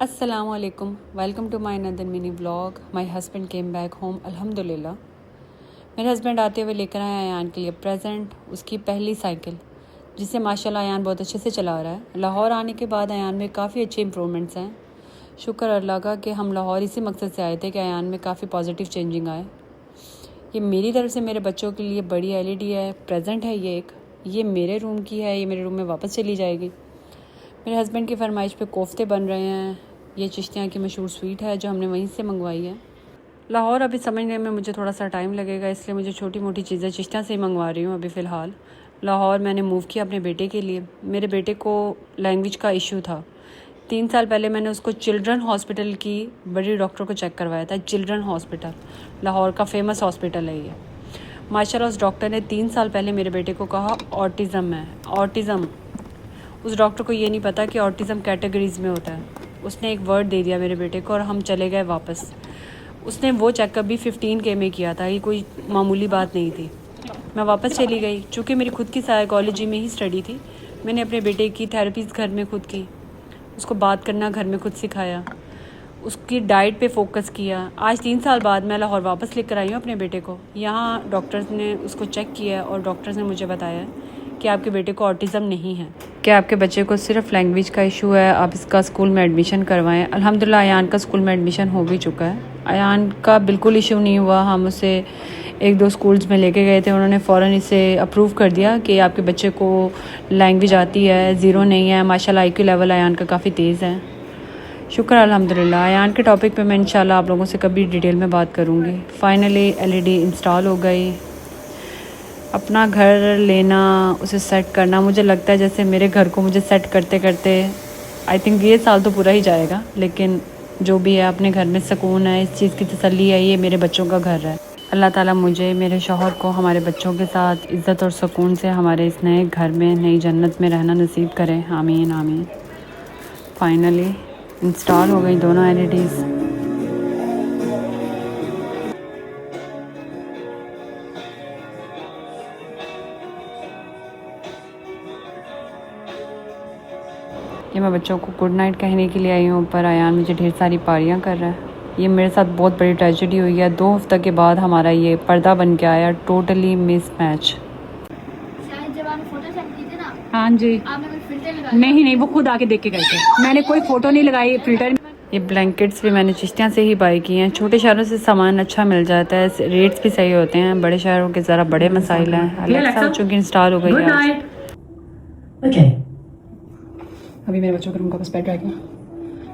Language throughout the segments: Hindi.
Assalamualaikum. Welcome to my another mini vlog. My husband came back home अल्हम्दुलिल्लाह. मेरे हस्बैंड आते हुए लेकर आए अयान के लिए प्रेजेंट, उसकी पहली साइकिल, जिसे माशाल्लाह अयान बहुत अच्छे से चला रहा है। लाहौर आने के बाद अयान में काफ़ी अच्छे इम्प्रूवमेंट्स हैं। शुक्र अल्लाह का कि हम लाहौर इसी मकसद से आए थे कि अयान में काफ़ी पॉजिटिव चेंजिंग आए। ये मेरी तरफ से मेरे बच्चों के लिए बड़ी एलईडी है, प्रेजेंट है ये मेरे रूम की है, ये मेरे रूम में वापस चली जाएगी। मेरे हस्बैंड की फरमाइश पे कोफ्ते बन रहे हैं। ये चिश्तियाँ की मशहूर स्वीट है जो हमने वहीं से मंगवाई है। लाहौर अभी समझने में मुझे थोड़ा सा टाइम लगेगा, इसलिए मुझे छोटी मोटी चीज़ें चिश्तियाँ से ही मंगवा रही हूँ अभी फ़िलहाल। लाहौर मैंने मूव किया अपने बेटे के लिए। मेरे बेटे को लैंग्वेज का इशू था। 3 साल पहले मैंने उसको चिल्ड्रन हॉस्पिटल की बड़ी डॉक्टर को चेक करवाया था। चिल्ड्रन हॉस्पिटल लाहौर का फेमस हॉस्पिटल है ये। माशाल्लाह उस डॉक्टर ने 3 साल पहले मेरे बेटे को कहा ऑटिज़म है। ऑटिज़म, उस डॉक्टर को ये नहीं पता कि ऑटिज़म कैटेगरीज़ में होता है। उसने एक वर्ड दे दिया मेरे बेटे को और हम चले गए वापस। उसने वो चेकअप भी 15K में किया था, ये कोई मामूली बात नहीं थी। मैं वापस चली गई। चूँकि मेरी खुद की साइकोलॉजी में ही स्टडी थी, मैंने अपने बेटे की थेरेपीज़ घर में खुद की, उसको बात करना घर में खुद सिखाया, उसकी डाइट पे फोकस किया। आज 3 साल बाद मैं लाहौर वापस लेकर आई हूँ अपने बेटे को। यहाँ डॉक्टर्स ने उसको चेक किया और डॉक्टर्स ने मुझे बताया कि आपके बेटे को ऑटिज़म नहीं है, कि आपके बच्चे को सिर्फ लैंग्वेज का इशू है, आप इसका स्कूल में एडमिशन करवाएं। अल्हम्दुलिल्लाह अयान का स्कूल में एडमिशन हो भी चुका है। अयान का बिल्कुल इशू नहीं हुआ। हम उसे 1-2 स्कूल्स में लेके गए थे, उन्होंने फ़ौरन इसे अप्रूव कर दिया कि आपके बच्चे को लैंग्वेज आती है, ज़ीरो नहीं है। माशाल्लाह IQ लेवल अयान का काफ़ी तेज़ है। शुक्र अल्हम्दुलिल्लाह। अयान के टॉपिक पे मैं इंशाल्लाह आप लोगों से कभी डिटेल में बात करूँगी। फ़ाइनली LED इंस्टॉल हो गई। अपना घर लेना, उसे सेट करना, मुझे लगता है जैसे मेरे घर को मुझे सेट करते करते आई थिंक ये साल तो पूरा ही जाएगा, लेकिन जो भी है अपने घर में सुकून है, इस चीज़ की तसल्ली है, ये मेरे बच्चों का घर है। अल्लाह ताला मुझे, मेरे शौहर को हमारे बच्चों के साथ इज़्ज़त और सुकून से हमारे इस नए घर में, नई जन्नत में रहना नसीब करें। आमीन आमीन। फाइनली इंस्टॉल हो गई दोनों LEDs। ये मैं बच्चों को गुड नाइट कहने के लिए आई हूँ, पर अयान मुझे ढेर सारी पारियाँ कर रहा है। ये मेरे साथ बहुत बड़ी ट्रेजेडी हुई है। 2 हफ्ते के बाद हमारा ये पर्दा बन के आया, टोटली मिस मैच। हाँ जी, नहीं वो खुद आके देख के गए थे, मैंने कोई फ़ोटो नहीं लगाई फिल्टर। ये ब्लैंकेट्स भी मैंने चिश्तियाँ से ही बाई की हैं। छोटे शहरों से सामान अच्छा मिल जाता है, रेट्स भी सही होते हैं। बड़े शहरों के ज़रा बड़े मसाइल हैं। अलेक्सा चूँकि इंस्टॉल हो गई है। अभी मेरे बच्चों के रूम का बस बेड रह गया।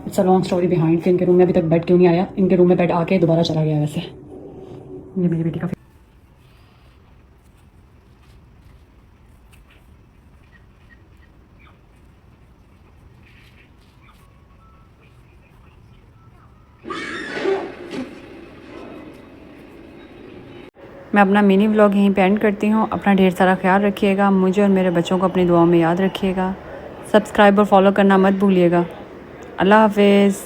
It's a long story behind कि इनके रूम में अभी तक बेड क्यों नहीं आया। इनके रूम में बेड आके दोबारा चला गया। वैसे ये मेरी बेटी का मैं अपना मिनी व्लॉग यहीं पे एंड करती हूँ। अपना ढेर सारा ख्याल रखिएगा। मुझे और मेरे बच्चों को अपनी दुआओं में याद रखिएगा। सब्सक्राइब और फॉलो करना मत भूलिएगा। अल्लाह हाफिज़।